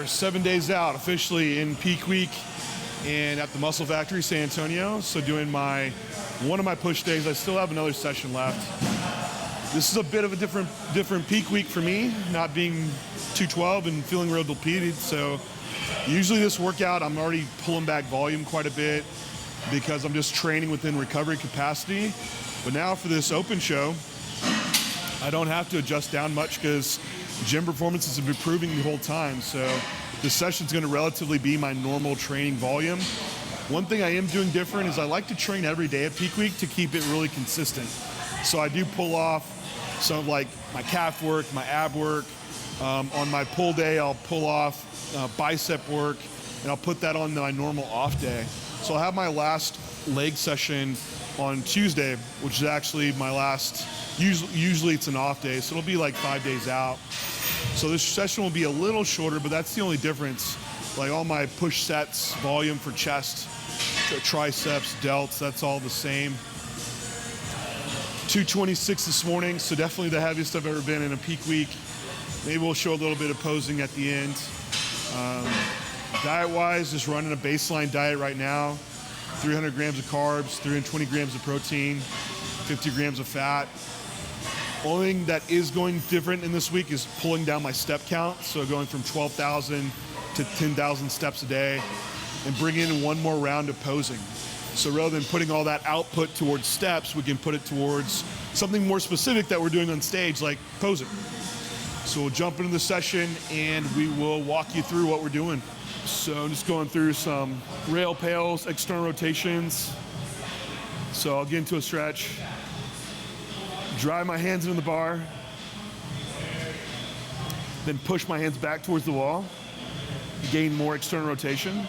are 7 days out, officially in peak week and at the Muscle Factory, San Antonio. So doing one of my push days. I still have another session left. This is a bit of a different peak week for me, not being 212 and feeling real depleted. So usually this workout, I'm already pulling back volume quite a bit because I'm just training within recovery capacity. But now for this open show, I don't have to adjust down much because gym performances have been improving the whole time. So this session's gonna relatively be my normal training volume. One thing I am doing different is I like to train every day at peak week to keep it really consistent. So I do pull off some of like my calf work, my ab work. On my pull day, I'll pull off bicep work, and I'll put that on my normal off day. So I'll have my last leg session on Tuesday, which is actually my last, usually it's an off day, so it'll be like 5 days out. So this session will be a little shorter, but that's the only difference. Like all my push sets, volume for chest, triceps, delts, that's all the same. 226 this morning, so definitely the heaviest I've ever been in a peak week. Maybe we'll show a little bit of posing at the end. Diet-wise, just running a baseline diet right now. 300 grams of carbs, 320 grams of protein, 50 grams of fat. Only thing that is going different in this week is pulling down my step count. So going from 12,000 to 10,000 steps a day and bringing in one more round of posing. So rather than putting all that output towards steps, we can put it towards something more specific that we're doing on stage, like posing. So we'll jump into the session and we will walk you through what we're doing. So I'm just going through some rail pails, external rotations. So I'll get into a stretch, drive my hands into the bar, then push my hands back towards the wall, gain more external rotation.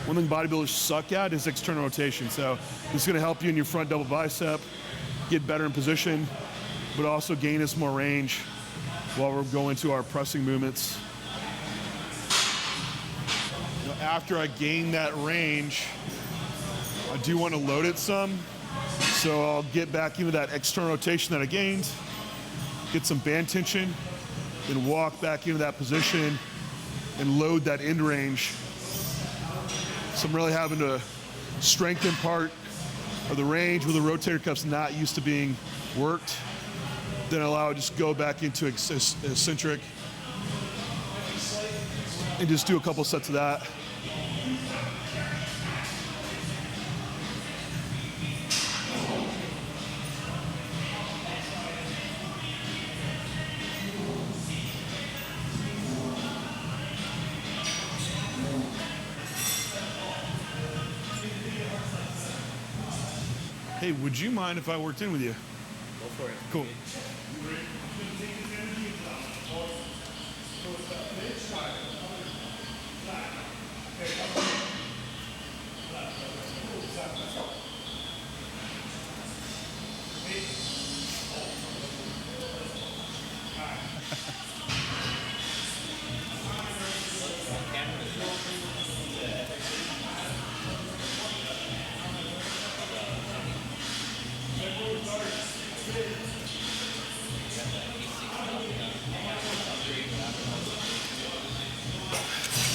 One thing bodybuilders suck at is external rotation. So this is gonna help you in your front double bicep, get better in position, but also gain us more range while we're going to our pressing movements. Now, after I gain that range, I do want to load it some. So I'll get back into that external rotation that I gained, get some band tension, then walk back into that position and load that end range. So I'm really having to strengthen part of the range where the rotator cuff's not used to being worked. Then allow it to just go back into eccentric and just do a couple sets of that. Hey, would you mind if I worked in with you? Go for it. Cool.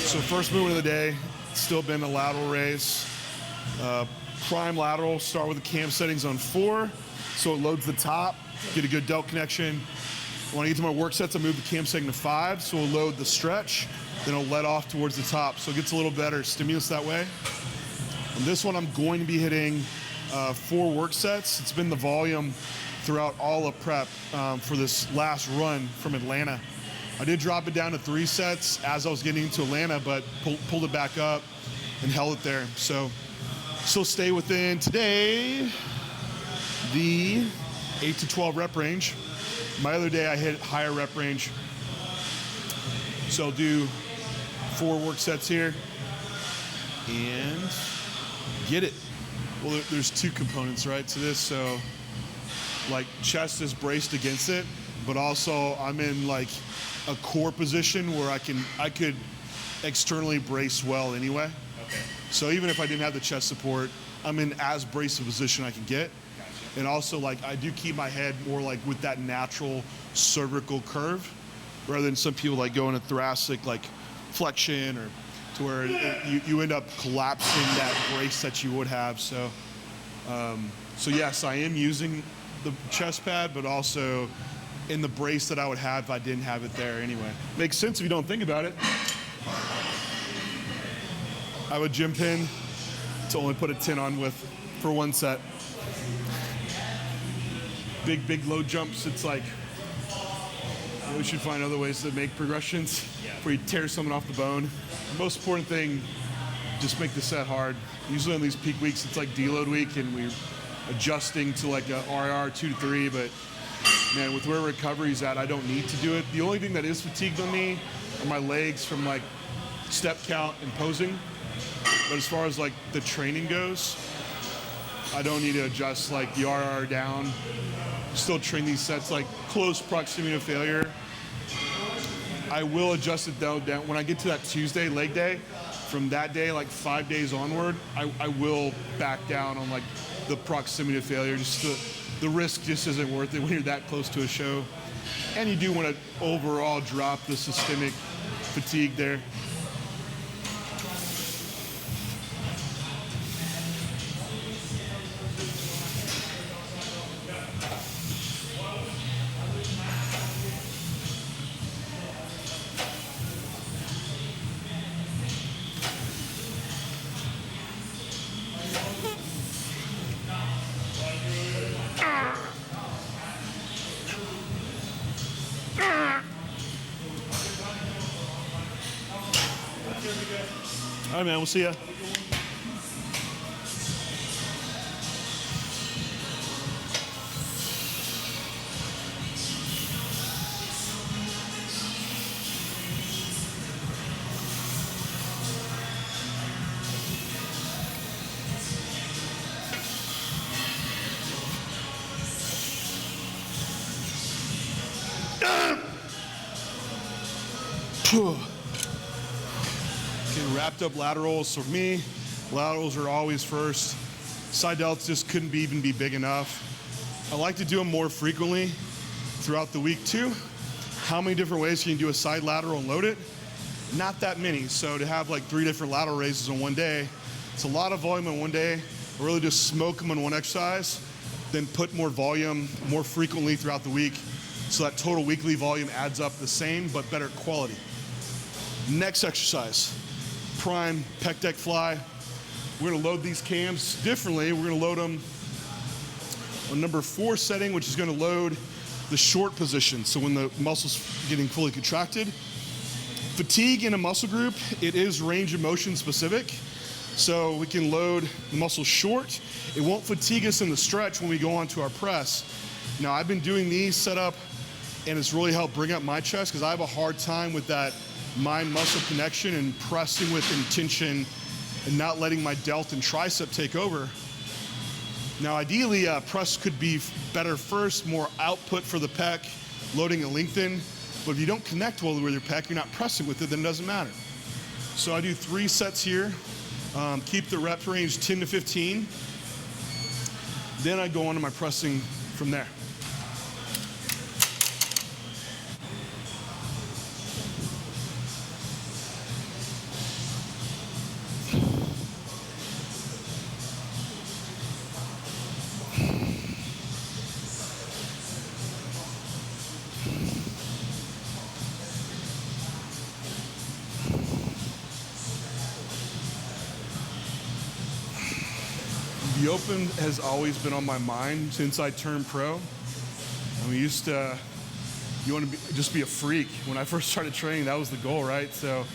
So first movement of the day, still been a lateral raise. Prime lateral, start with the cam settings on 4, so it loads the top, get a good delt connection. When I get to my work sets, I move the cam setting to 5, so we'll load the stretch, then it'll let off towards the top, so it gets a little better stimulus that way. On this one, I'm going to be hitting 4 work sets. It's been the volume throughout all of prep for this last run from Atlanta. I did drop it down to 3 sets as I was getting into Atlanta, but pulled it back up and held it there. So still stay within today the 8 to 12 rep range. My other day I hit higher rep range. So I'll do 4 work sets here and get it. Well, there's 2 components, right, to this. So like chest is braced against it, but also I'm in like a core position where I could externally brace well anyway. Okay. So even if I didn't have the chest support, I'm in as braced a position I can get. Gotcha. And also like I do keep my head more like with that natural cervical curve rather than some people like go in a thoracic like flexion or to where you end up collapsing that brace that you would have. So, so yes, I am using the chest pad, but also in the brace that I would have if I didn't have it there anyway. Makes sense if you don't think about it. I have a gym pin to only put a 10 on with for one set. Big load jumps, it's like, we should find other ways to make progressions where you tear someone off the bone. The most important thing, just make the set hard. Usually on these peak weeks, it's like deload week and we're adjusting to like a RR 2 to 3, but man, with where recovery's at, I don't need to do it. The only thing that is fatigued on me are my legs from like step count and posing. But as far as like the training goes, I don't need to adjust like the RR down. Still train these sets like close proximity to failure. I will adjust it though down when I get to that Tuesday leg day. From that day, like 5 days onward, I will back down on like the proximity to failure. Just the risk just isn't worth it when you're that close to a show. And you do want to overall drop the systemic fatigue there. All right, man, we'll see ya. Wrapped up laterals. For me, laterals are always first. Side delts just couldn't even be big enough. I like to do them more frequently throughout the week too. How many different ways can you do a side lateral and load it? Not that many. So to have like 3 different lateral raises in one day, it's a lot of volume in one day. Or really just smoke them in one exercise, then put more volume more frequently throughout the week so that total weekly volume adds up the same but better quality. Next exercise. Prime pec deck fly. We're gonna load these cams differently. We're gonna load them on number 4 setting, which is gonna load the short position. So when the muscle's getting fully contracted. Fatigue in a muscle group, it is range of motion specific. So we can load the muscle short. It won't fatigue us in the stretch when we go onto our press. Now I've been doing these set up and it's really helped bring up my chest because I have a hard time with that mind-muscle connection and pressing with intention and not letting my delt and tricep take over. Now ideally, press could be better first, more output for the pec, loading and lengthen, but if you don't connect well with your pec, you're not pressing with it, then it doesn't matter. So I do 3 sets here, keep the rep range 10 to 15, then I go on to my pressing from there. The open has always been on my mind since I turned pro. And we used to, you want to just be a freak. When I first started training, that was the goal, right? So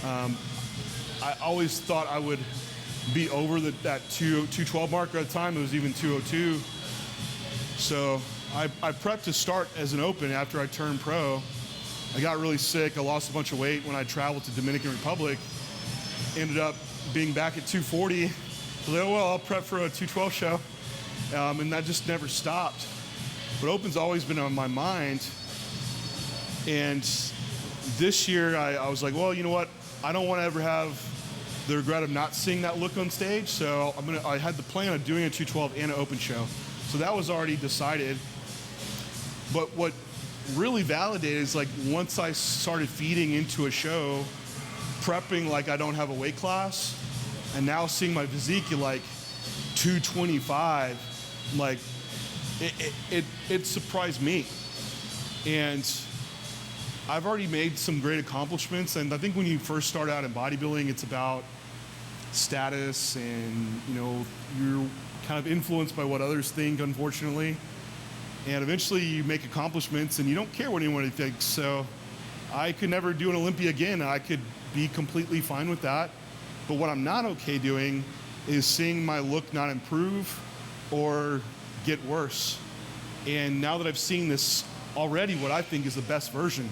I always thought I would be over that 212 mark at the time. It was even 202. So I prepped to start as an open after I turned pro. I got really sick. I lost a bunch of weight when I traveled to Dominican Republic. Ended up being back at 240. So like, oh, well, I'll prep for a 212 show. And that just never stopped. But open's always been on my mind. And this year I was like, well, you know what? I don't want to ever have the regret of not seeing that look on stage. So I had the plan of doing a 212 and an open show. So that was already decided. But what really validated is like once I started feeding into a show prepping like I don't have a weight class, and now seeing my physique at like 225, like it surprised me. And I've already made some great accomplishments, and I think when you first start out in bodybuilding, it's about status, and you're kind of influenced by what others think, unfortunately. And eventually you make accomplishments and you don't care what anyone thinks. So I could never do an Olympia again. I could be completely fine with that. But what I'm not okay doing is seeing my look not improve or get worse. And now that I've seen this already, what I think is the best version,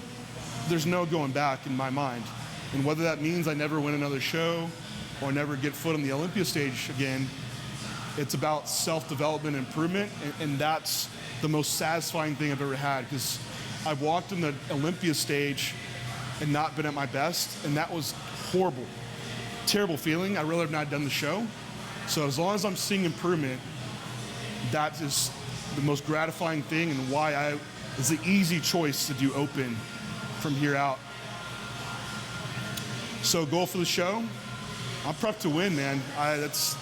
there's no going back in my mind. And whether that means I never win another show or never get foot on the Olympia stage again, it's about self-development and improvement, and that's the most satisfying thing I've ever had, because I've walked on the Olympia stage and not been at my best, and that was horrible. Terrible feeling. I'd rather have not done the show. So as long as I'm seeing improvement, that is the most gratifying thing, and why it's the easy choice to do open from here out. So goal for the show, I'm prepped to win, man. That's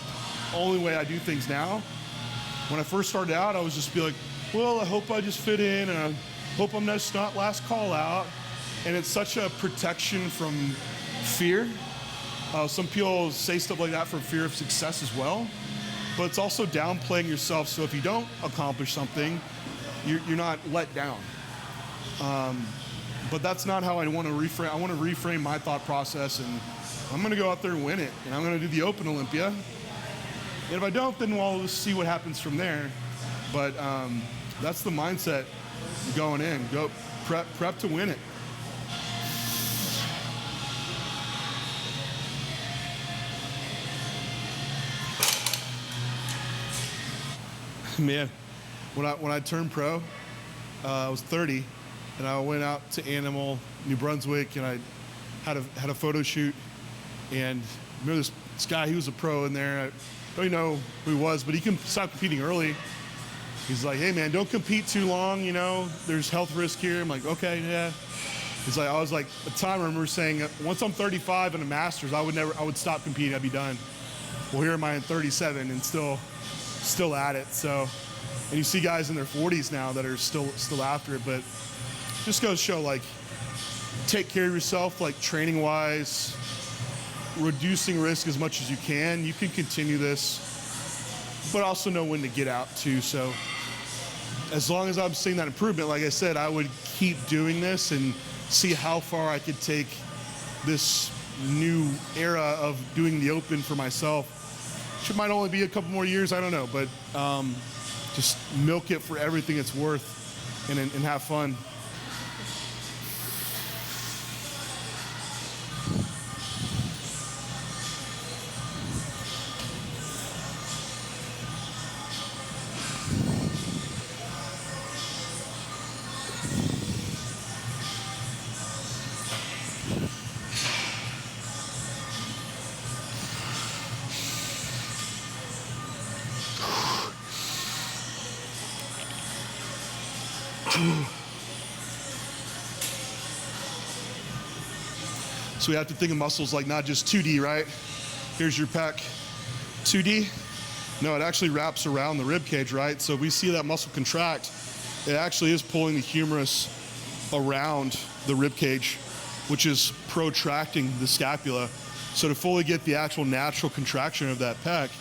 the only way I do things now. When I first started out, I was just be like, well, I hope I just fit in, and I hope I'm not last call out. And it's such a protection from fear. Some people say stuff like that for fear of success as well, but it's also downplaying yourself. So if you don't accomplish something, you're not let down. But that's not how I want to reframe. I want to reframe my thought process, and I'm going to go out there and win it, and I'm going to do the Open Olympia. And if I don't, then we'll just see what happens from there. But that's the mindset going in. Go prep to win it. Man, when I turned pro, I was 30, and I went out to Animal, New Brunswick, and I had a photo shoot. And I remember this guy, he was a pro in there. I don't even know who he was, but he can stop competing early. He's like, hey man, don't compete too long, there's health risk here. I'm like, okay, yeah. He's like, I was like, at the time I remember saying, once I'm 35 and a master's, I would stop competing, I'd be done. Well, here am I in 37 and still at it. So, and you see guys in their 40s now that are still after it, but just goes to show, like, take care of yourself, like training wise, reducing risk as much as you can. You can continue this, but also know when to get out too. So as long as I'm seeing that improvement, like I said, I would keep doing this and see how far I could take this new era of doing the Open for myself. It might only be a couple more years, I don't know, but just milk it for everything it's worth, and have fun. So we have to think of muscles like not just 2D, right? Here's your pec, 2D. No, it actually wraps around the rib cage, right? So if we see that muscle contract, it actually is pulling the humerus around the rib cage, which is protracting the scapula. So to fully get the actual natural contraction of that pec,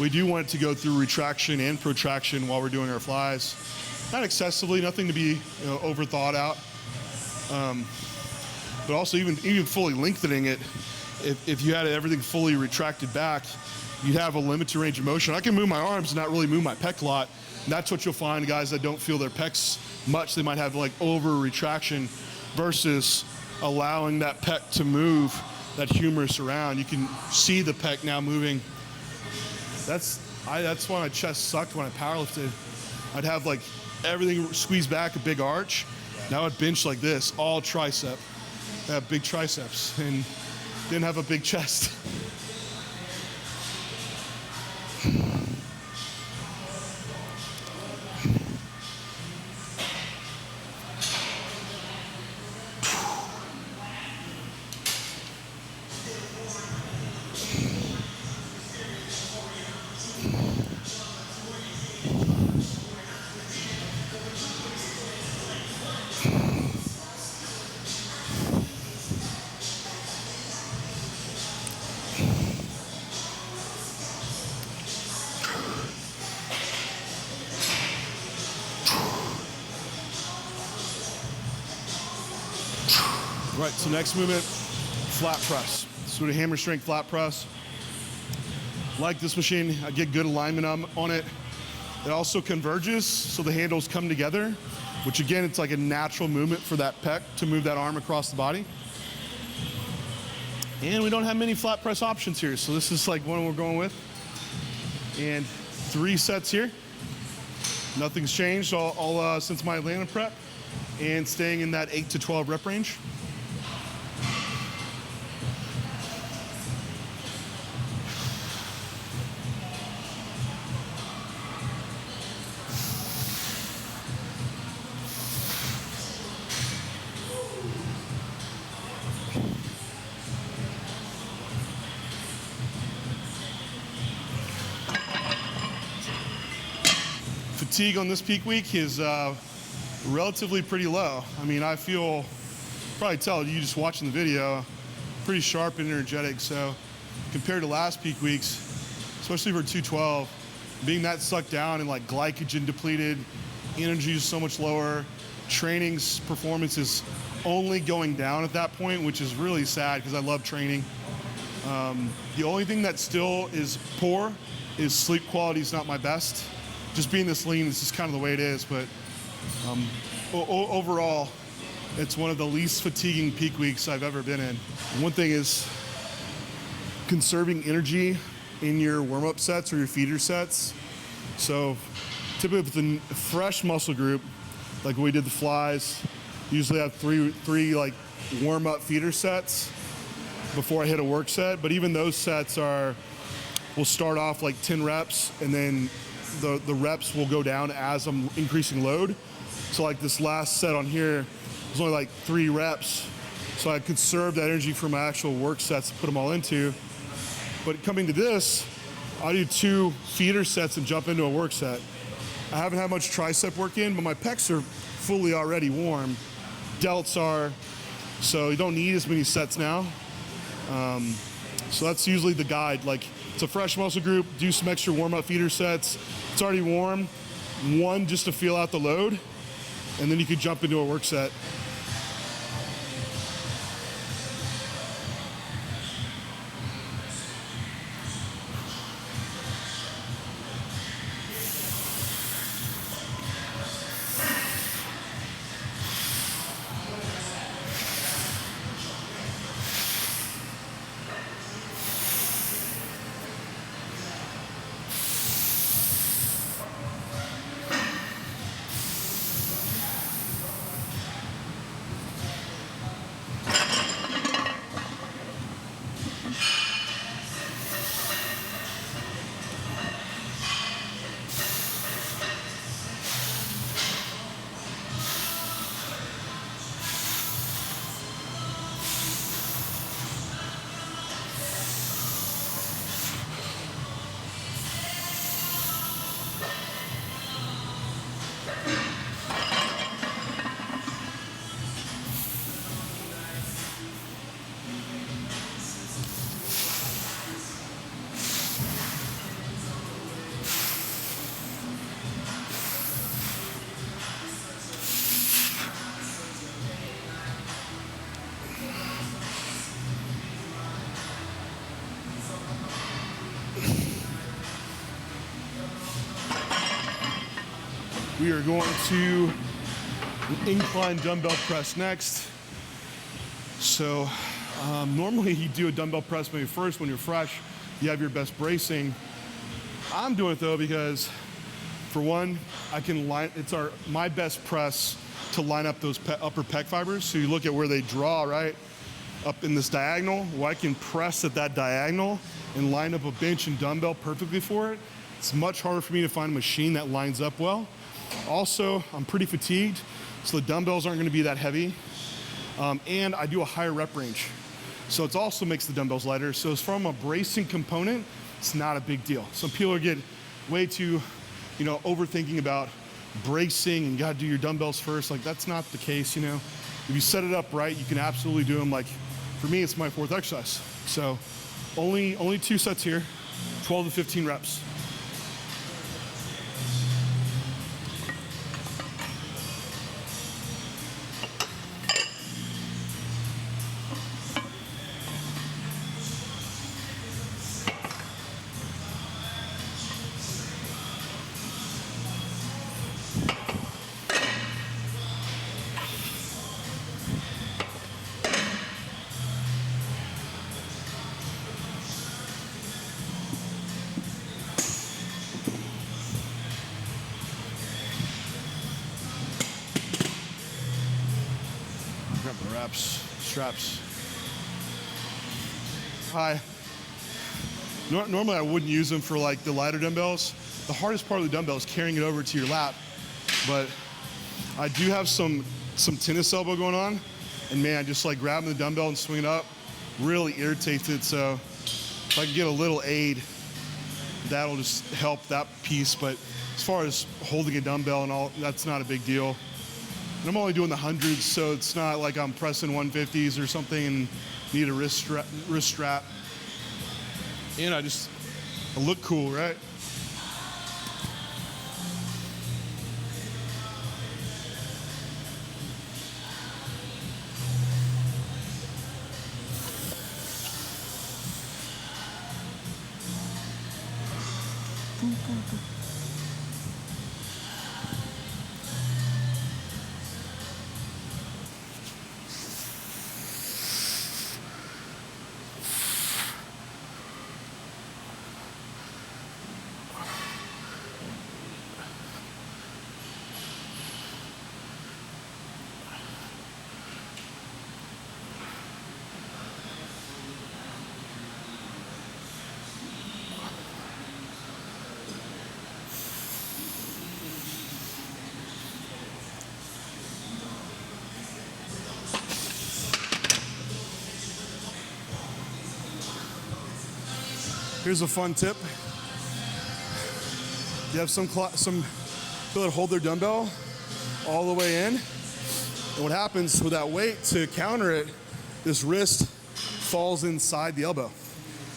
we do want it to go through retraction and protraction while we're doing our flies. Not excessively, nothing to be over thought out. But also even fully lengthening it, if you had everything fully retracted back, you'd have a limited range of motion. I can move my arms and not really move my pec a lot. And that's what you'll find, guys that don't feel their pecs much. They might have like over retraction versus allowing that pec to move that humerus around. You can see the pec now moving. That's why my chest sucked when I powerlifted. I'd have like everything squeezed back, a big arch. Now I'd bench like this, all tricep. I have big triceps and didn't have a big chest. Right, so next movement, flat press. So a hammer strength flat press. Like this machine, I get good alignment on it. It also converges, so the handles come together, which again, it's like a natural movement for that pec to move that arm across the body. And we don't have many flat press options here, so this is like one we're going with. And 3 sets here. Nothing's changed all since my Atlanta prep, and staying in that 8 to 12 rep range. Fatigue on this peak week is relatively pretty low. I mean, I feel, probably tell you just watching the video, pretty sharp and energetic. So compared to last peak weeks, especially for 212, being that sucked down and like glycogen depleted, energy is so much lower, training's performance is only going down at that point, which is really sad because I love training. The only thing that still is poor is sleep quality is not my best. Just being this lean is just kind of the way it is, but overall, it's one of the least fatiguing peak weeks I've ever been in. One thing is conserving energy in your warm-up sets or your feeder sets. So typically with a fresh muscle group, like when we did the flies, usually have three like warm-up feeder sets before I hit a work set, but even those sets we'll start off like 10 reps, and then the reps will go down as I'm increasing load. So like this last set on here was only like 3 reps. So I conserved that energy for my actual work sets to put them all into. But coming to this, I do 2 feeder sets and jump into a work set. I haven't had much tricep work in, but my pecs are fully already warm. Delts are, so you don't need as many sets now. So that's usually the guide. Like, it's a fresh muscle group, do some extra warm-up feeder sets. It's already warm, 1 just to feel out the load, and then you could jump into a work set. We are going to incline dumbbell press next. So normally you do a dumbbell press maybe first when you're fresh, you have your best bracing. I'm doing it though because, for one, I can my best press to line up those upper pec fibers. So you look at where they draw, right? Up in this diagonal, well, I can press at that diagonal and line up a bench and dumbbell perfectly for it. It's much harder for me to find a machine that lines up well. Also, I'm pretty fatigued, so the dumbbells aren't gonna be that heavy. And I do a higher rep range. So it also makes the dumbbells lighter. So as from a bracing component, it's not a big deal. Some people get way too, overthinking about bracing and gotta do your dumbbells first. Like, that's not the case, If you set it up right, you can absolutely do them. Like, for me, it's my 4th exercise. So only 2 sets here, 12 to 15 reps. straps. Hi. Normally I wouldn't use them for like the lighter dumbbells. The hardest part of the dumbbell is carrying it over to your lap, but I do have some tennis elbow going on, and man, just like grabbing the dumbbell and swinging up really irritates it. So if I can get a little aid, that'll just help that piece. But as far as holding a dumbbell and all, that's not a big deal. And I'm only doing the hundreds, so it's not like I'm pressing 150s or something and need a wrist strap. And I look cool, right? Here's a fun tip. You have some people that hold their dumbbell all the way in, and what happens with that weight, to counter it, this wrist falls inside the elbow.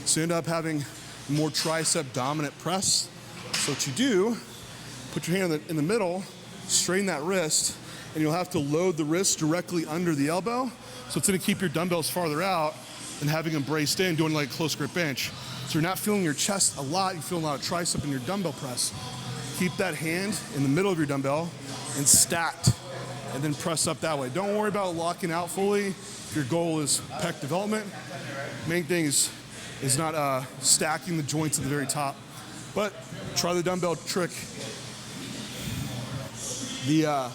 So you end up having more tricep dominant press. So what you do, put your hand in the middle, straighten that wrist, and you'll have to load the wrist directly under the elbow. So it's gonna keep your dumbbells farther out than having them braced in, doing like a close grip bench. So you're not feeling your chest a lot, you're feeling a lot of tricep in your dumbbell press. Keep that hand in the middle of your dumbbell and stacked, and then press up that way. Don't worry about locking out fully if your goal is pec development. Main thing is not stacking the joints at the very top. But try the dumbbell trick. The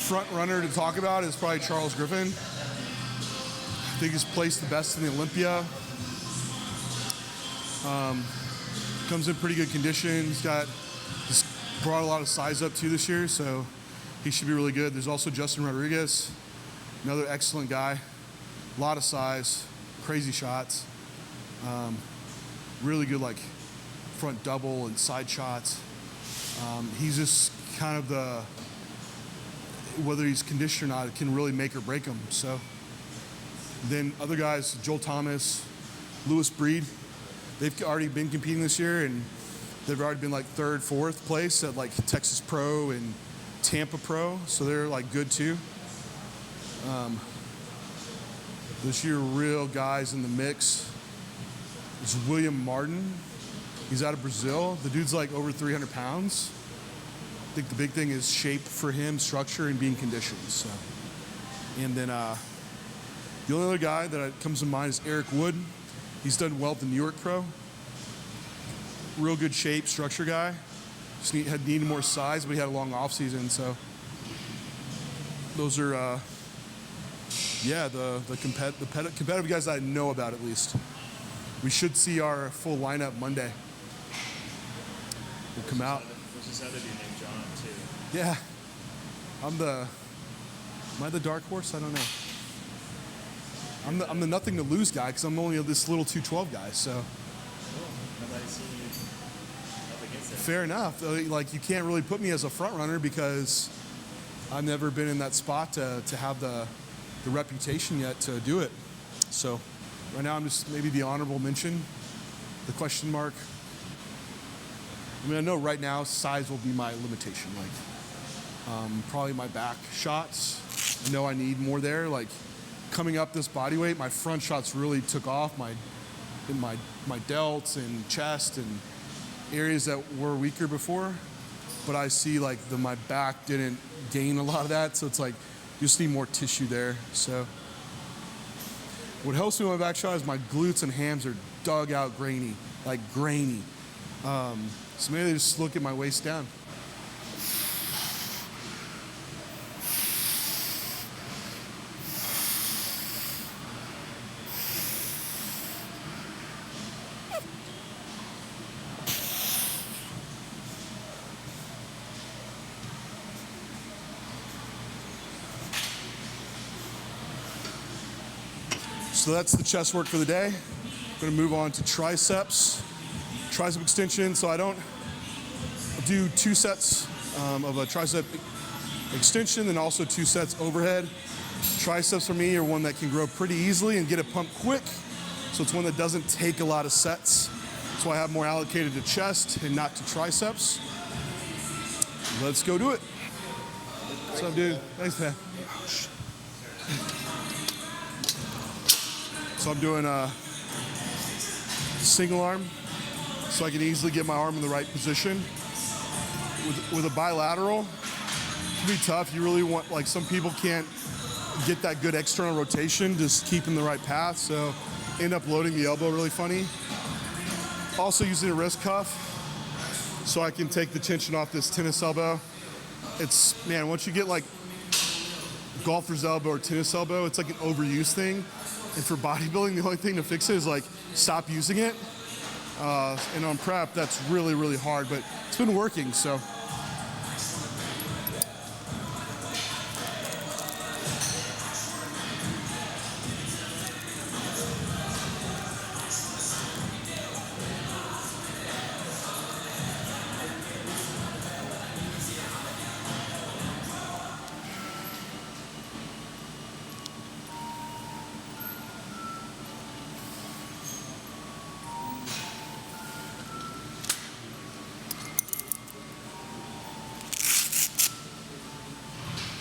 front runner to talk about is probably Charles Griffin. I think he's placed the best in the Olympia. Comes in pretty good condition. He's brought a lot of size up too this year, so he should be really good. There's also Justin Rodriguez, another excellent guy. A lot of size, crazy shots. Really good like front double and side shots. He's just kind of whether he's conditioned or not, it can really make or break him. So then other guys, Joel Thomas, Lewis Breed, they've already been competing this year, and they've already been like third, fourth place at like Texas Pro and Tampa Pro, so they're like good too. This year, real guys in the mix. There's William Martin. He's out of Brazil. The dude's like over 300 pounds. I think the big thing is shape for him, structure, and being conditioned. So, and then the only other guy that comes to mind is Eric Wood. He's done well at the New York Pro. Real good shape, structure guy. Just needed more size, but he had a long off season. So those are, the competitive guys that I know about at least. We should see our full lineup Monday. We'll come out. There's this other dude named John too. Yeah, am I the dark horse? I don't know. I'm the nothing to lose guy because I'm only this little 212 guy. So. Cool. Nobody's seen you up against it. Fair enough. Like you can't really put me as a front runner because I've never been in that spot to have the reputation yet to do it. So right now I'm just maybe the honorable mention, the question mark. I mean, I know right now size will be my limitation. Like probably my back shots. I know I need more there. Like coming up this body weight, my front shots really took off. My delts and chest and areas that were weaker before. But I see like my back didn't gain a lot of that. So it's like you just need more tissue there. So what helps me with my back shot is my glutes and hams are dug out grainy, like grainy. So maybe they just look at my waist down. So that's the chest work for the day. I'm gonna move on to triceps. Tricep extension, so I don't do 2 sets of a tricep extension and also 2 sets overhead. Triceps for me are one that can grow pretty easily and get it pumped quick. So it's one that doesn't take a lot of sets. That's why I have more allocated to chest and not to triceps. Let's go do it. What's up, dude? Thanks, man. So I'm doing a single arm so I can easily get my arm in the right position. With a bilateral, it can be tough. You really want, like, some people can't get that good external rotation, just keeping the right path, so end up loading the elbow really funny. Also using a wrist cuff so I can take the tension off this tennis elbow. It's, man, once you get like golfer's elbow or tennis elbow, it's like an overuse thing. And for bodybuilding, the only thing to fix it is like stop using it. And on prep, that's really, really hard, but it's been working, so.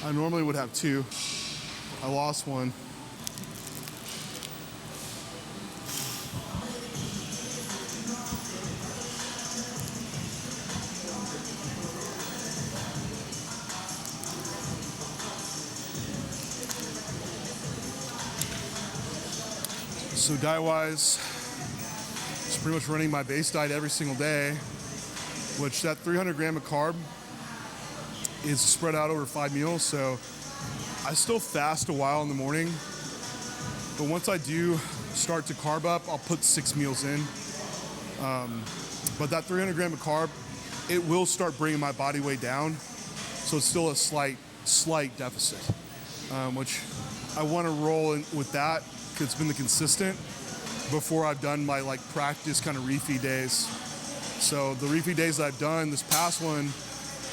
I normally would have 2. I lost one. So diet-wise, just pretty much running my base diet every single day, which that 300 gram of carb is spread out over 5 meals, so I still fast a while in the morning, but once I do start to carb up, I'll put 6 meals in. But that 300 gram of carb, it will start bringing my body weight down, so it's still a slight deficit, which I want to roll in with that because it's been the consistent before I've done my like practice kind of refeed days. So the refeed days that I've done, this past one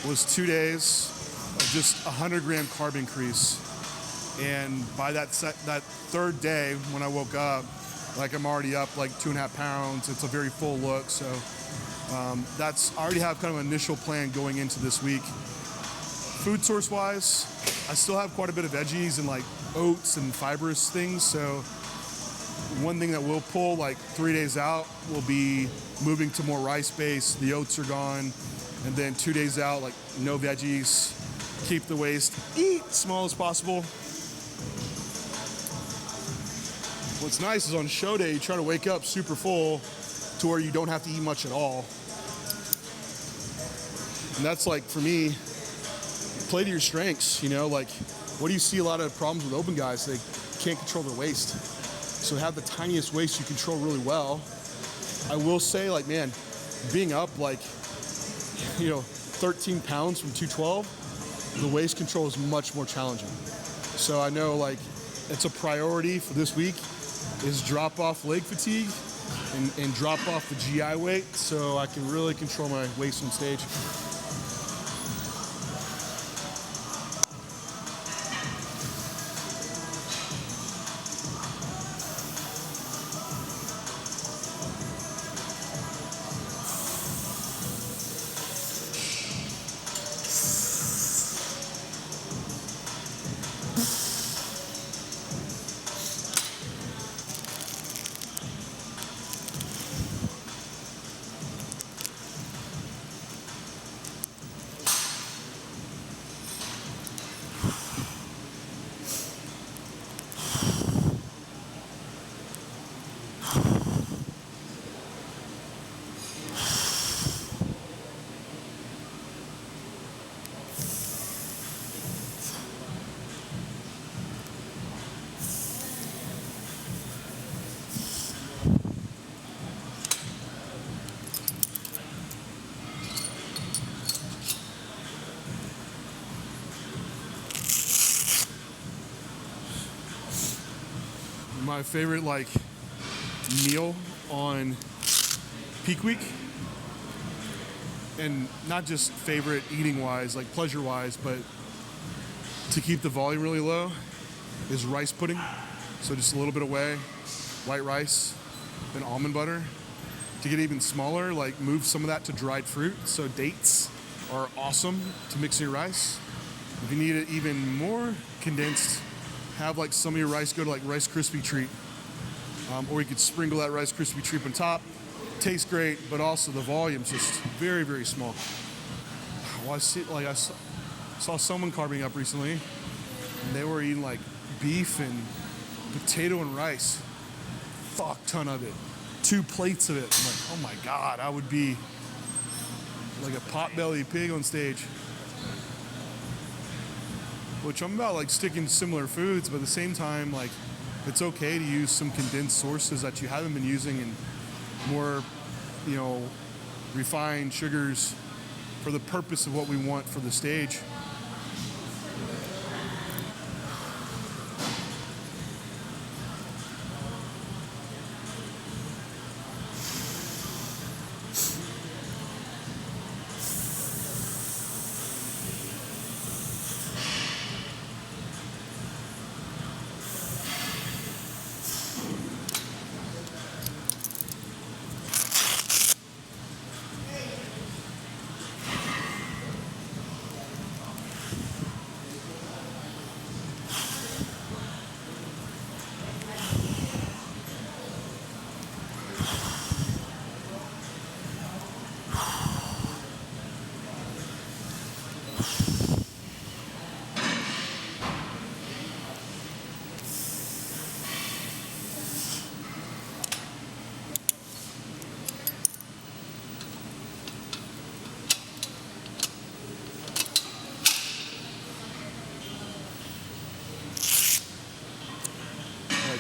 was 2 days of just 100 gram carb increase. And by that third day when I woke up, like I'm already up like 2.5 pounds. It's a very full look. So I already have kind of an initial plan going into this week. Food source wise, I still have quite a bit of veggies and like oats and fibrous things. So one thing that will pull like 3 days out will be moving to more rice based. The oats are gone. And then 2 days out, like no veggies, keep the waist, eat small as possible. What's nice is on show day, you try to wake up super full to where you don't have to eat much at all. And that's like, for me, play to your strengths, you know, like what do you see a lot of problems with open guys? They can't control their waist. So have the tiniest waist you control really well. I will say, like, man, being up like, 13 pounds from 212, the waist control is much more challenging. So I know like it's a priority for this week is drop off leg fatigue and drop off the GI weight so I can really control my waist on stage. my favorite like meal on peak week, and not just favorite eating wise, like pleasure wise, but to keep the volume really low, is rice pudding. So just a little bit of whey, white rice, and almond butter. To get even smaller, like move some of that to dried fruit. So dates are awesome to mix in your rice. If you need it even more condensed, have like some of your rice go to like Rice Krispie treat. Or you could sprinkle that Rice Krispie treat on top. Tastes great, but also the volume's just very, very small. Well, I saw someone carving up recently, and they were eating like beef and potato and rice. Fuck ton of it. 2 plates of it. I'm like, oh my God, I would be like a potbelly pig on stage. Which I'm about like sticking to similar foods, but at the same time, like it's okay to use some condensed sources that you haven't been using and more, refined sugars for the purpose of what we want for the stage.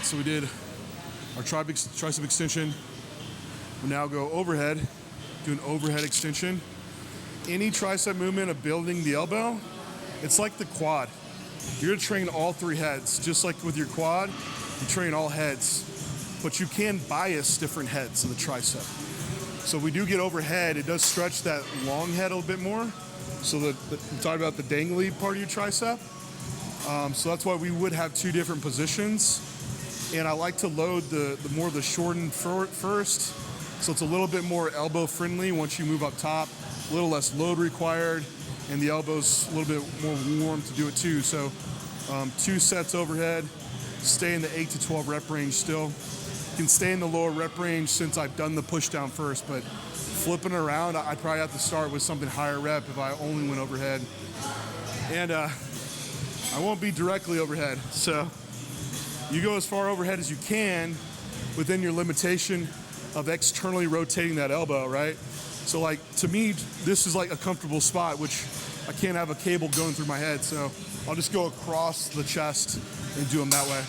So we did our tricep extension. We now go overhead, do an overhead extension. Any tricep movement of building the elbow, it's like the quad. You're gonna train all 3 heads. Just like with your quad, you train all heads, but you can bias different heads of the tricep. So we do get overhead, it does stretch that long head a little bit more. So we talked about the dangly part of your tricep. So that's why we would have 2 different positions. And I like to load the more of the shortened first, so it's a little bit more elbow friendly once you move up top, a little less load required, and the elbow's a little bit more warm to do it too. So 2 sets overhead, stay in the 8 to 12 rep range still. You can stay in the lower rep range since I've done the push down first, but flipping around, I'd probably have to start with something higher rep if I only went overhead. And I won't be directly overhead, so you go as far overhead as you can within your limitation of externally rotating that elbow, right? So like, to me, this is like a comfortable spot, which I can't have a cable going through my head. So I'll just go across the chest and do them that way.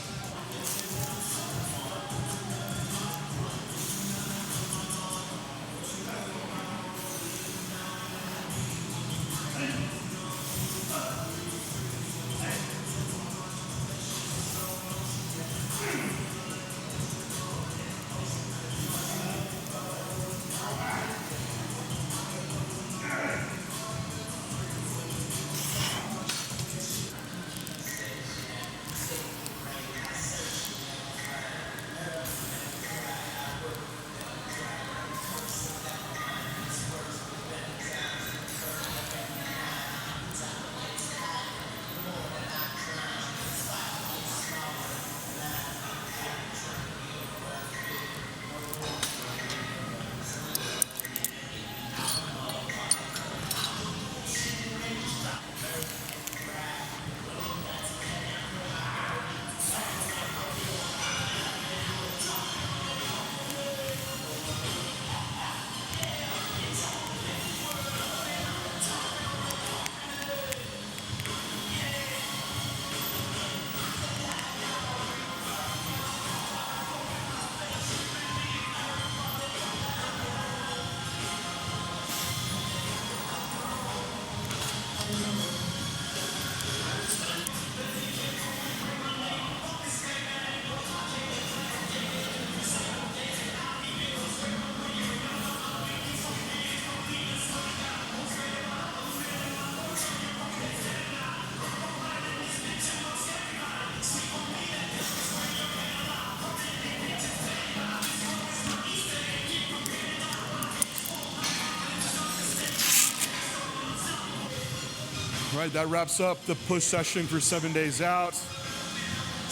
All right, that wraps up the push session for 7 days out.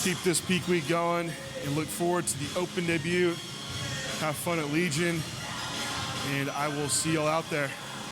Keep this peak week going and look forward to the open debut. Have fun at Legion, and I will see y'all out there.